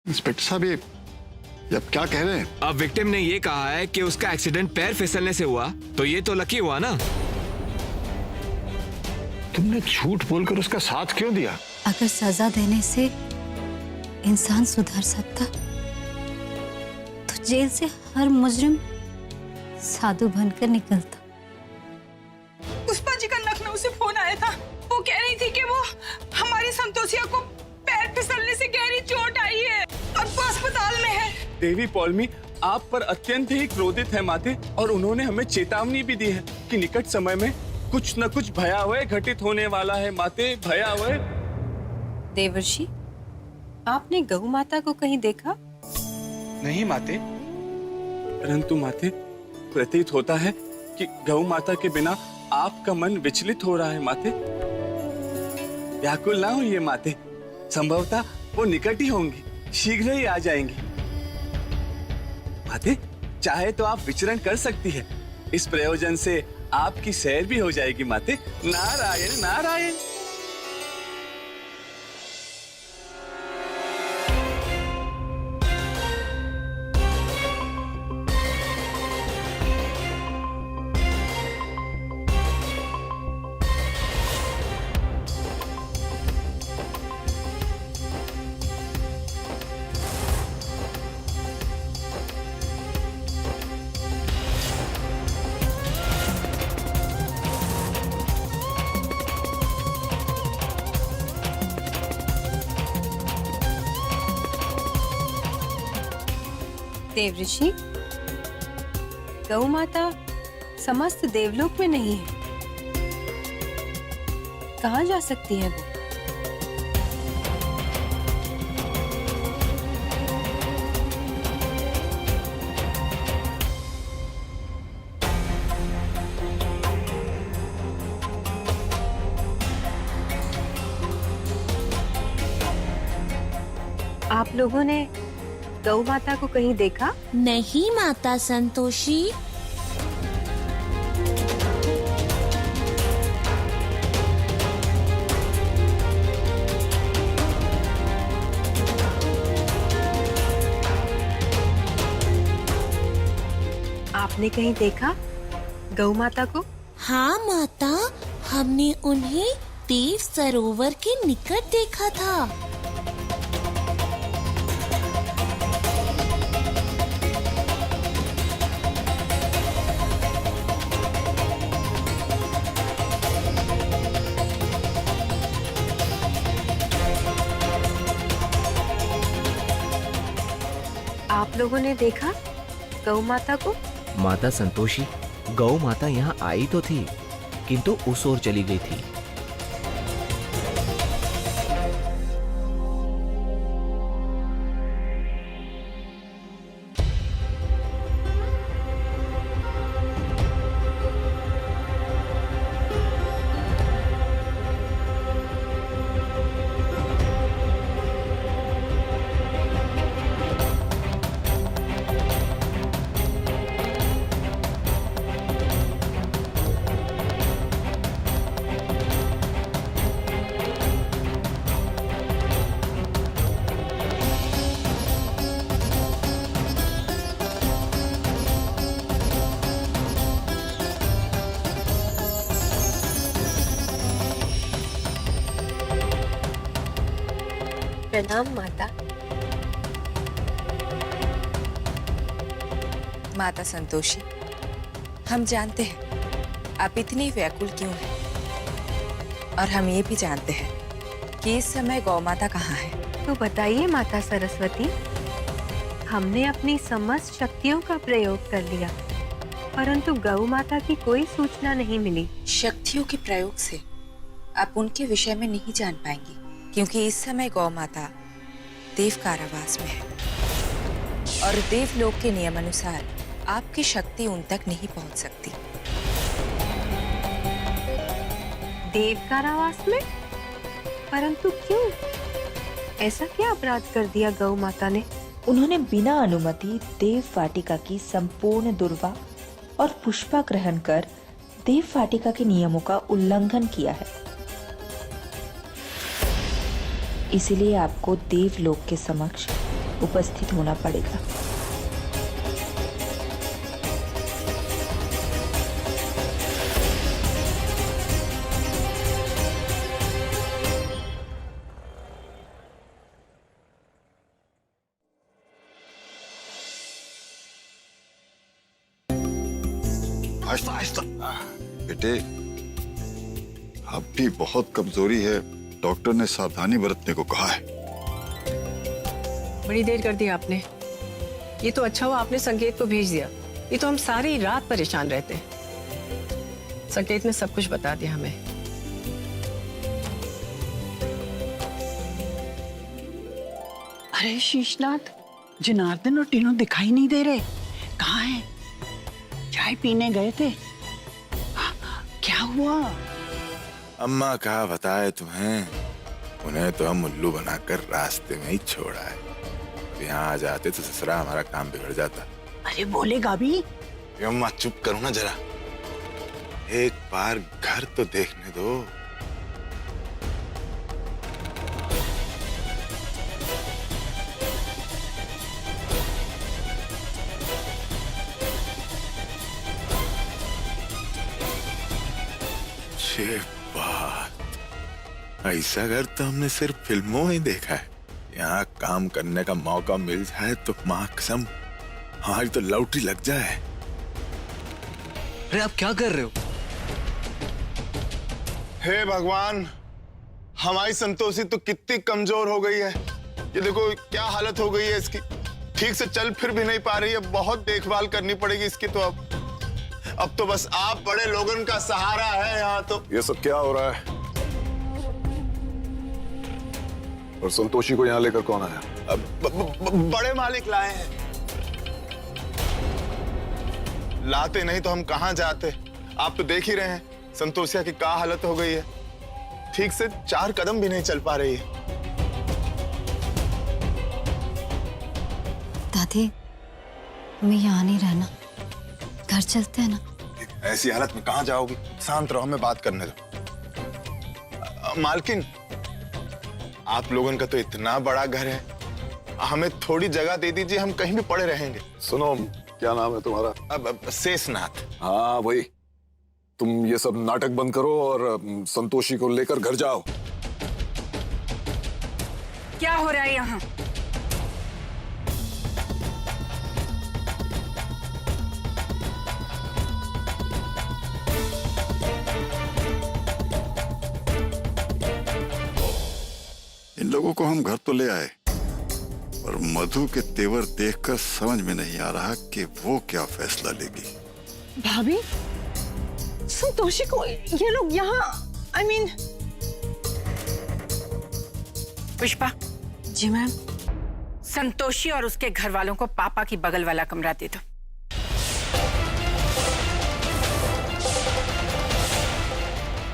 Inspector साहब ये अब क्या कह रहे हैं? अब विक्टिम ने ये कहा है कि उसका एक्सीडेंट पैर फिसलने से हुआ, तो ये तो लकी हुआ ना। तुमने झूठ बोलकर उसका साथ क्यों दिया? अगर सजा देने से इंसान सुधर सकता तो जेल से हर मुजरिम साधु बनकर निकलता। पुष्पा जी का लखनऊ से फोन आया था। वो कह रही थी कि वो हमारी संतोषिया को पैर फिसलने से गहरी चोट आई है और वो अस्पताल में है। देवी पौलमी आप पर अत्यंत ही क्रोधित है माते, और उन्होंने हमें चेतावनी भी दी है कि निकट समय में कुछ न कुछ भयावह घटित होने वाला है माते, भयावह। देवर्षि, आपने गौ माता को कहीं देखा? नहीं माते, परंतु माते प्रतीत होता है कि गौ माता के बिना आपका मन विचलित हो रहा है माते। व्याकुल ना होइए माते, संभवतः वो निकट ही होंगी, शीघ्र ही आ जाएंगी। माते चाहे तो आप विचरण कर सकती है, इस प्रयोजन से आपकी सैर भी हो जाएगी माते। नारायण नारायण। देवऋषि, गौ माता समस्त देवलोक में नहीं है, कहाँ जा सकती है वो? आप लोगों ने गौ माता को कहीं देखा? नहीं माता संतोषी। आपने कहीं देखा गौ माता को? हाँ माता, हमने उन्हें देव सरोवर के निकट देखा था। आप लोगों ने देखा गौ माता को? माता संतोषी, गौ माता यहाँ आई तो थी, किंतु उस ओर चली गई थी। प्रणाम माता। माता संतोषी, हम जानते हैं आप इतनी व्याकुल क्यों हैं, और हम ये भी जानते हैं कि इस समय गौ माता कहाँ है। तो बताइए माता सरस्वती, हमने अपनी समस्त शक्तियों का प्रयोग कर लिया, परंतु गौ माता की कोई सूचना नहीं मिली। शक्तियों के प्रयोग से आप उनके विषय में नहीं जान पाएंगी, क्योंकि इस समय गौ माता देव कारावास में है और देवलोक के नियम अनुसार आपकी शक्ति उन तक नहीं पहुंच सकती। देव कारावास में? परंतु क्यों? ऐसा क्या अपराध कर दिया गौ माता ने? उन्होंने बिना अनुमति देव वाटिका की संपूर्ण दुर्वा और पुष्पा ग्रहण कर देव वाटिका के नियमों का उल्लंघन किया है। इसीलिए आपको देवलोक के समक्ष उपस्थित होना पड़ेगा। आहिस्ता आहिस्ता। बेटे, अब भी बहुत कमजोरी है, डॉक्टर ने सावधानी बरतने को कहा है। बड़ी देर कर दी आपने। ये तो अच्छा हुआ आपने संकेत को भेज दिया, ये तो हम सारी रात परेशान रहते। संकेत ने सब कुछ बता दिया हमें। अरे शीशनाथ, जनार्दन और टीनू दिखाई नहीं दे रहे, कहाँ हैं? चाय पीने गए थे, क्या हुआ? अम्मा कहा बताए तुम्हें, उन्हें तो हम उल्लू बनाकर रास्ते में ही छोड़ा है। अब यहाँ आ जाते तो ससुरा हमारा काम बिगड़ जाता। अरे बोलेगा भी? अम्मा चुप करो ना जरा, एक बार घर तो देखने दो। ये बात, ऐसा घर तो हमने सिर्फ फिल्मों में देखा है। यहाँ काम करने का मौका मिल जाए तो माँ कसम हमारी तो लॉटरी लग जाए। अरे आप क्या कर रहे हो? हे भगवान, हमारी संतोषी तो कितनी कमजोर हो गई है। ये देखो क्या हालत हो गई है इसकी, ठीक से चल फिर भी नहीं पा रही है। बहुत देखभाल करनी पड़ेगी इसकी तो। अब तो बस आप बड़े लोगन का सहारा है यहाँ तो। ये सब क्या हो रहा है? और संतोषी को यहाँ लेकर कौन आया? बड़े मालिक लाए हैं। लाते नहीं तो हम कहाँ जाते? आप तो देख ही रहे हैं संतोषिया की क्या हालत हो गई है, ठीक से 4 कदम भी नहीं चल पा रही है। दादी, मैं यहाँ नहीं रहना, घर चलते हैं ना। ऐसी हालत में कहाँ जाओगी? शांत रहो, हमें बात करने दो। मालकिन, आप लोगों का तो इतना बड़ा घर है, हमें थोड़ी जगह दे दीजिए, हम कहीं भी पड़े रहेंगे। सुनो, क्या नाम है तुम्हारा? अब शेषनाथ। हाँ वही। तुम ये सब नाटक बंद करो और संतोषी को लेकर घर जाओ। क्या हो रहा है यहाँ? इन लोगों को हम घर तो ले आए, पर मधु के तेवर देखकर समझ में नहीं आ रहा कि वो क्या फैसला लेगी। भाभी, संतोषी को ये लोग यहाँ, I mean... पुष्पा। जी मैम। संतोषी और उसके घर वालों को पापा की बगल वाला कमरा दे दो।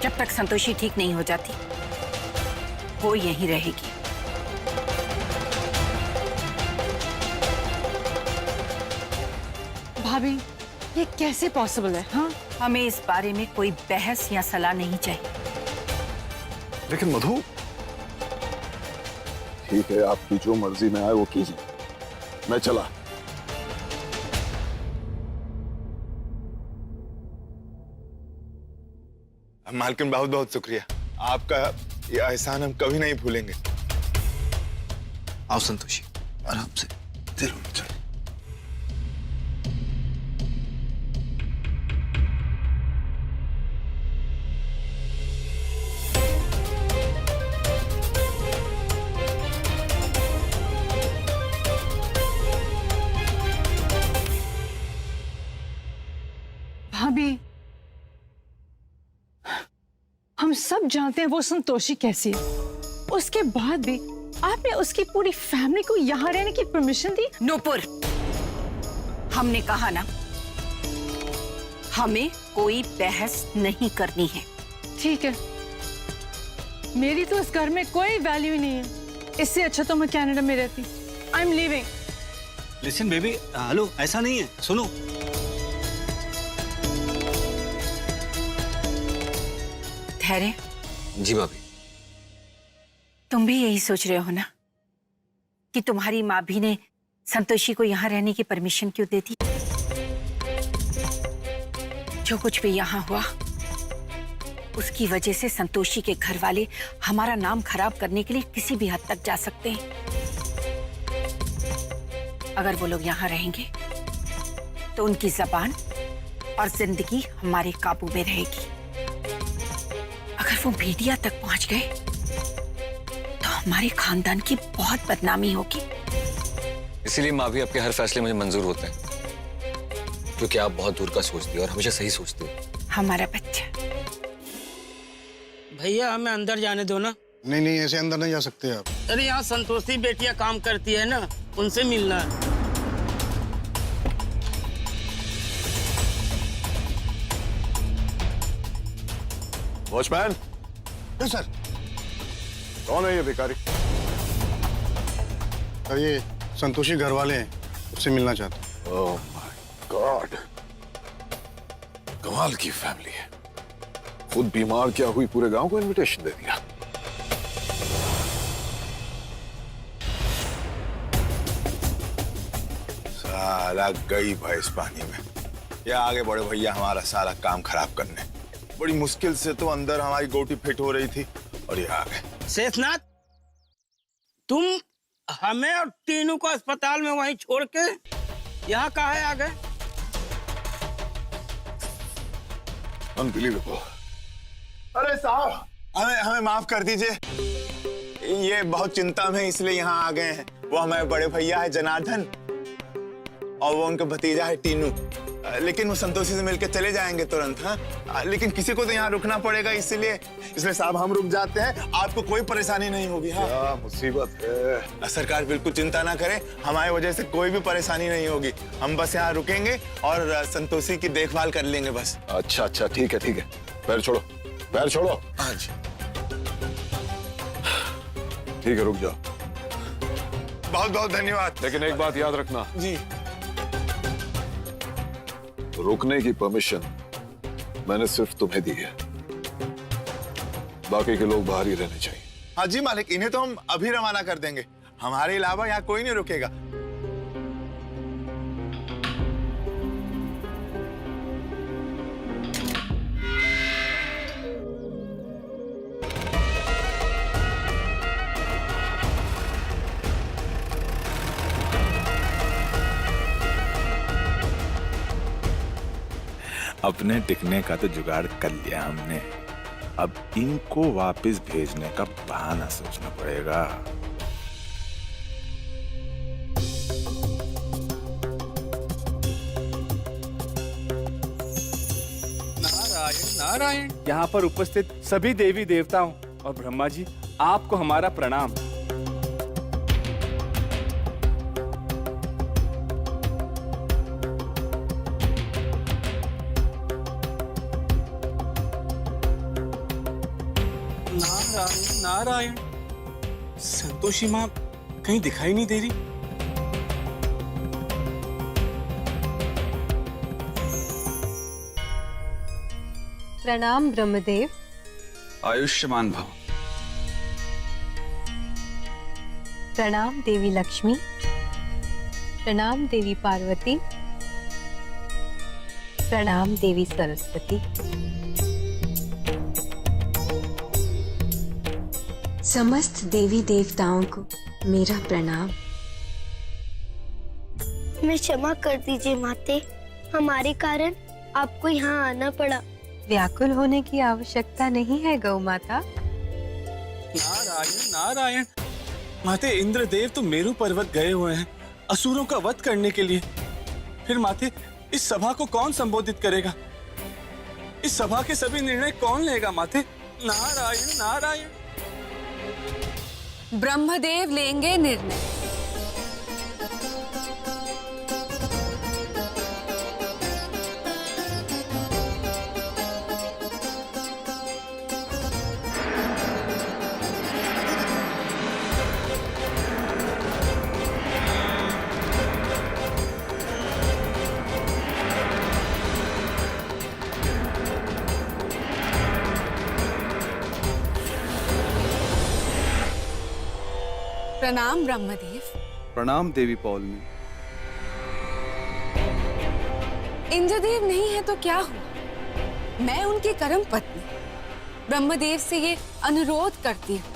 जब तक संतोषी ठीक नहीं हो जाती वो यहीं रहेगी। भाभी, ये कैसे पॉसिबल है? हाँ, हमें इस बारे में कोई बहस या सलाह नहीं चाहिए। लेकिन मधु, ठीक है, आपकी जो मर्जी में आए वो कीजिए, मैं चला। मालकिन, बहुत बहुत शुक्रिया, आपका ये एहसान हम कभी नहीं भूलेंगे। आओ संतोषी, आराम से। जरूर चल। भाभी, हम सब जानते हैं वो संतोषी कैसी है, उसके बाद भी आपने उसकी पूरी फैमिली को यहाँ रहने की परमिशन दी? नूपुर, हमने कहा ना, हमें कोई बहस नहीं करनी है। ठीक है, मेरी तो इस घर में कोई वैल्यू ही नहीं है, इससे अच्छा तो मैं कनाडा में रहती। I am leaving. Listen baby, hello, ऐसा नहीं है, सुनो। धैर्य। जी भाभी। तुम भी यही सोच रहे हो ना कि तुम्हारी माँ भी ने संतोषी को यहाँ रहने की परमिशन क्यों दे दी। जो कुछ भी यहाँ हुआ उसकी वजह से संतोषी के घर वाले हमारा नाम खराब करने के लिए किसी भी हद तक जा सकते हैं। अगर वो लोग यहाँ रहेंगे तो उनकी जबान और जिंदगी हमारे काबू में रहेगी। अगर वो मीडिया तक पहुंच गए तो हमारे खानदान की बहुत बदनामी होगी। इसीलिए माँ भी आपके हर फैसले मुझे मंजूर होते हैं, क्योंकि आप बहुत दूर का सोचती हो और हमेशा सही सोचती हो। हमारा बच्चा। भैया हमें अंदर जाने दो ना। नहीं नहीं, ऐसे अंदर नहीं जा सकते आप। अरे यहाँ संतोषी बेटियां काम करती है ना, उनसे मिलना है। वॉचमैन। Yes sir. कौन है ये भिखारी? सर ये संतोषी घर वाले हैं, उससे मिलना चाहते हैं। ओह माय गॉड, कमाल की फैमिली है। खुद बीमार क्या हुई, पूरे गांव को इनविटेशन दे दिया। साला गई भैंस पानी में। या आगे बड़े भैया हमारा सारा काम खराब करने। बड़ी मुश्किल से तो अंदर हमारी गोटी फिट हो रही थी और ये आ गए। शेषनाथ, तुम हमें और तीनों को अस्पताल में वहीं छोड़ के यहाँ काहे आ गए? अनबिलीवेबल। अरे साहब, हमें माफ कर दीजिए। ये बहुत चिंता में इसलिए यहाँ आ गए हैं। वो हमारे बड़े भैया है जनार्दन और वो उनका भतीजा है टीनू। लेकिन वो संतोषी से मिलकर चले जाएंगे तुरंत। हाँ, लेकिन किसी को तो यहाँ रुकना पड़ेगा, इसलिए साहब हम रुक जाते हैं। आपको कोई परेशानी नहीं होगी। हाँ, क्या मुसीबत है। सरकार बिल्कुल चिंता ना करें, हमारी वजह से कोई भी परेशानी नहीं होगी। हम बस यहाँ रुकेंगे और संतोषी की देखभाल कर लेंगे बस। अच्छा अच्छा, ठीक है ठीक है। पैर छोड़ो, पैर छोड़ो। हाँ जी। ठीक है, रुक जाओ। बहुत बहुत धन्यवाद। लेकिन एक बात याद रखना जी, रुकने की परमिशन मैंने सिर्फ तुम्हें दी है, बाकी के लोग बाहर ही रहने चाहिए। हाँ जी मालिक, इन्हें तो हम अभी रवाना कर देंगे। हमारे अलावा यहाँ कोई नहीं रुकेगा। अपने टिकने का तो जुगाड़ कर लिया हमने, अब इनको वापस भेजने का बहाना सोचना पड़ेगा। नारायण नारायण। यहाँ पर उपस्थित सभी देवी देवताओं और ब्रह्मा जी, आपको हमारा प्रणाम। नारायण नारायण। संतोषी माँ कहीं दिखाई नहीं दे रही। प्रणाम ब्रह्मदेव। आयुष्मान भव। प्रणाम देवी लक्ष्मी। प्रणाम देवी पार्वती। प्रणाम देवी सरस्वती। समस्त देवी देवताओं को मेरा प्रणाम। हमें क्षमा कर दीजिए माते, हमारे कारण आपको यहाँ आना पड़ा। व्याकुल होने की आवश्यकता नहीं है गौ माता। नारायण नारायण। माते, इंद्रदेव तो मेरु पर्वत गए हुए हैं असुरों का वध करने के लिए। फिर माते, इस सभा को कौन संबोधित करेगा? इस सभा के सभी निर्णय कौन लेगा माते? नारायण नारायण। ब्रह्मदेव लेंगे निर्णय। प्रणाम ब्रह्मदेव। प्रणाम देवी पौलमी। इंद्रदेव नहीं है तो क्या हुआ? मैं उनकी कर्म पत्नी ब्रह्मदेव से ये अनुरोध करती हूँ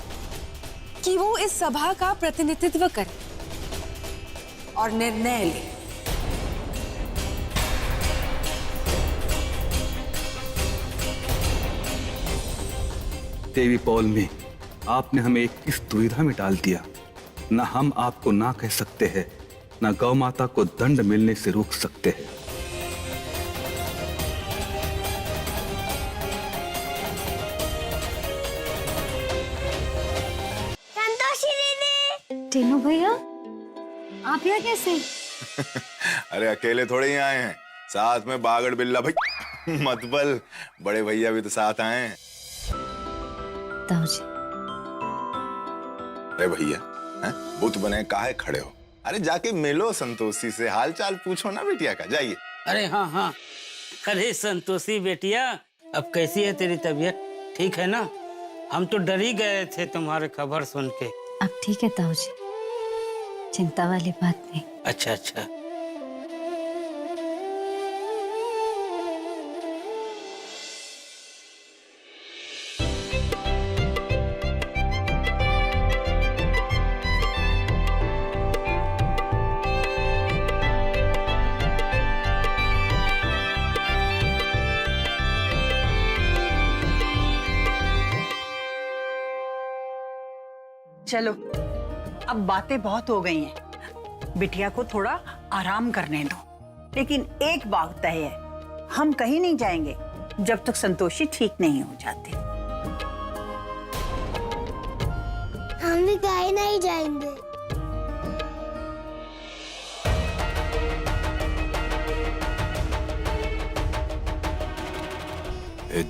कि वो इस सभा का प्रतिनिधित्व करे और निर्णय ले। देवी पौलमी, आपने हमें इस दुविधा में डाल दिया। न हम आपको ना कह सकते हैं, न गौ माता को दंड मिलने से रोक सकते हैं। संतोषी दीदी। टीनू भैया, आप यहाँ कैसे? अरे अकेले थोड़े ही आए हैं, साथ में बागड़ बिल्ला भाई मतबल बड़े भैया भी तो साथ आए हैं। अरे भैया, बुत बने काहे खड़े हो? अरे जाके मिलो संतोषी से, हाल चाल पूछो ना बिटिया का, जाइए। अरे हाँ हाँ, अरे संतोषी बेटिया, अब कैसी है तेरी तबीयत? ठीक है ना? हम तो डर ही गए थे तुम्हारे खबर सुन के। अब ठीक है ताऊ जी, चिंता वाली बात नहीं। अच्छा अच्छा। चलो, अब बातें बहुत हो गई हैं। बिटिया को थोड़ा आराम करने दो। लेकिन एक बात तय है, हम कहीं नहीं जाएंगे जब तक संतोषी ठीक नहीं हो जाती। हम भी कहीं नहीं जाएंगे।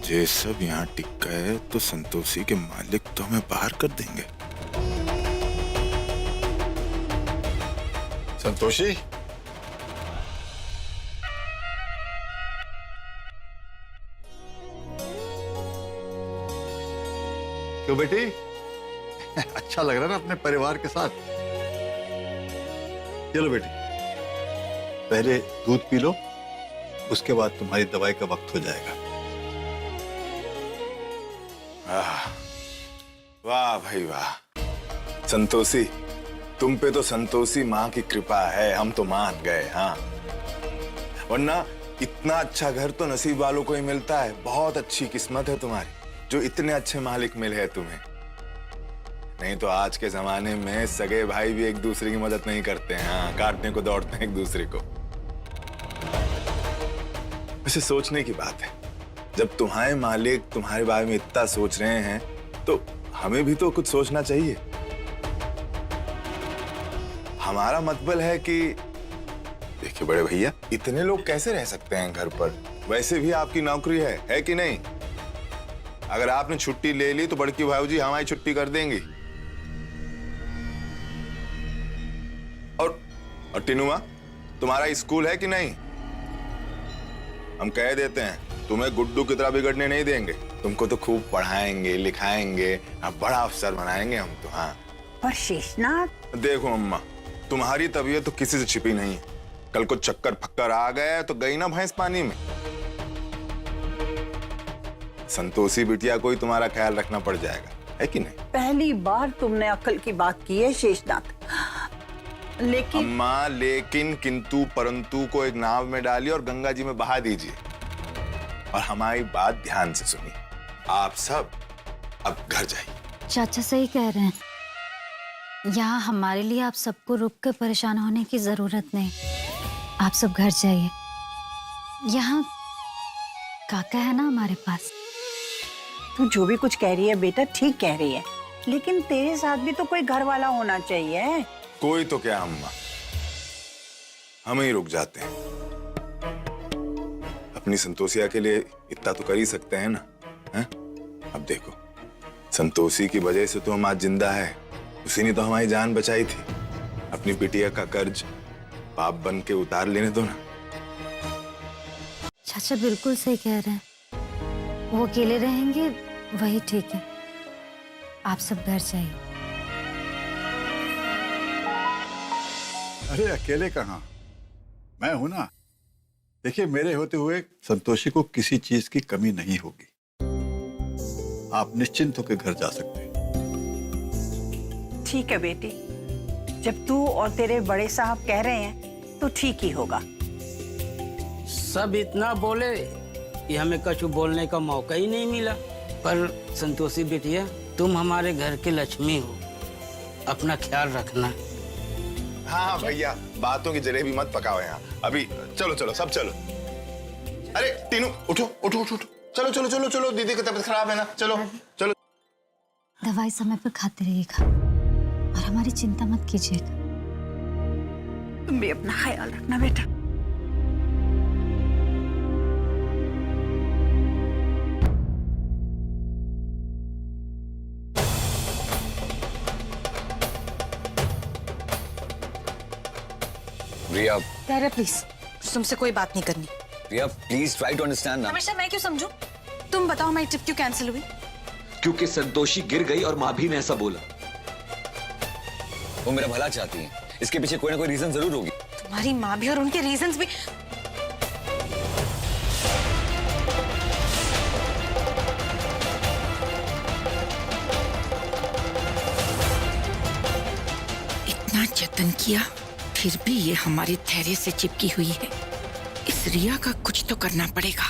ये सब यहाँ टिक गए तो संतोषी के मालिक तो हमें बाहर कर देंगे। संतोषी, क्यों बेटी? अच्छा लग रहा है ना अपने परिवार के साथ? चलो बेटी, पहले दूध पी लो, उसके बाद तुम्हारी दवाई का वक्त हो जाएगा। वाह भाई वाह, संतोषी, तुम पे तो संतोषी माँ की कृपा है, हम तो मान गए। हाँ, वरना इतना अच्छा घर तो नसीब वालों को ही मिलता है। बहुत अच्छी किस्मत है तुम्हारी जो इतने अच्छे मालिक मिले हैं तुम्हें। नहीं तो आज के जमाने में सगे भाई भी एक दूसरे की मदद नहीं करते हैं। हाँ, काटने को दौड़ते हैं एक दूसरे को। वैसे सोचने की बात है, जब तुम्हारे मालिक तुम्हारे बारे में इतना सोच रहे हैं तो हमें भी तो कुछ सोचना चाहिए। हमारा मतलब है कि देखिए बड़े भैया, इतने लोग कैसे रह सकते हैं घर पर? वैसे भी आपकी नौकरी है कि नहीं? अगर आपने छुट्टी ले ली तो बड़की भाऊजी हमारी छुट्टी कर देंगी। और टीनुआ, तुम्हारा स्कूल है कि नहीं? हम कह देते हैं, तुम्हें गुड्डू की तरह बिगड़ने नहीं देंगे। तुमको तो खूब पढ़ाएंगे लिखाएंगे, अब बड़ा अफसर बनाएंगे हम तो। हाँ, पर शेषनाथ, देखो अम्मा, तुम्हारी तबीयत तो किसी से छिपी नहीं है। कल को चक्कर फक्कर आ गए तो गई ना भैंस पानी में। संतोषी बिटिया को ही तुम्हारा ख्याल रखना पड़ जाएगा, है कि नहीं? पहली बार तुमने अक्ल की बात की है शेषनाथ। लेकिन अम्मा, लेकिन किंतु परंतु को एक नाव में डालिए और गंगा जी में बहा दीजिए। और हमारी बात ध्यान से सुनिए, आप सब अब घर जाइए। चाचा सही कह रहे हैं, यहाँ हमारे लिए आप सबको रुक कर परेशान होने की जरूरत नहीं। आप सब घर जाइए, यहाँ काका है ना हमारे पास। तू जो भी कुछ कह रही है बेटा ठीक कह रही है, लेकिन तेरे साथ भी तो कोई घर वाला होना चाहिए। कोई तो क्या अम्मा, हम ही रुक जाते हैं। अपनी संतोषिया के लिए इतना तो कर ही सकते हैं ना। है? अब देखो, संतोषी की वजह से तो हम आज जिंदा है। उसी ने तो हमारी जान बचाई थी। अपनी बिटिया का कर्ज बाप बन के उतार लेने दो ना। चाचा बिल्कुल सही कह रहे हैं, वो अकेले रहेंगे वही ठीक है। आप सब घर जाइए। अरे अकेले कहाँ, मैं हूं ना। देखिए, मेरे होते हुए संतोषी को किसी चीज की कमी नहीं होगी। आप निश्चिंत होकर घर जा सकते हैं। ठीक है बेटी, जब तू और तेरे बड़े साहब कह रहे हैं तो ठीक ही होगा। सब इतना बोले कि हमें कुछ बोलने का मौका ही नहीं मिला। पर संतोषी बेटिया, तुम हमारे घर की लक्ष्मी हो, अपना ख्याल रखना। हाँ भैया, बातों की जलेबी मत पकाओ यहाँ। अभी चलो चलो सब चलो। अरे तीनू उठो उठो उठो, चलो चलो चलो चलो, दीदी की तबीयत खराब है ना, चलो चलो। दवाई समय पर खाते रहिएगा और हमारी चिंता मत कीजिएगा। तुम भी अपना ख्याल रखना बेटा। रिया, प्लीज, तुमसे कोई बात नहीं करनी। रिया प्लीज ट्राई टू अंडरस्टैंड ना। हमेशा मैं क्यों समझूं? तुम बताओ हमारी ट्रिप क्यों कैंसिल हुई? क्योंकि संतोषी गिर गई और माँ भी ने ऐसा बोला। वो मेरा भला चाहती है, इसके पीछे कोई ना कोई रीजन जरूर होगी। तुम्हारी माँ भी और उनके रीजंस भी। इतना जतन किया फिर भी ये हमारे धैर्य से चिपकी हुई है। इस रिया का कुछ तो करना पड़ेगा।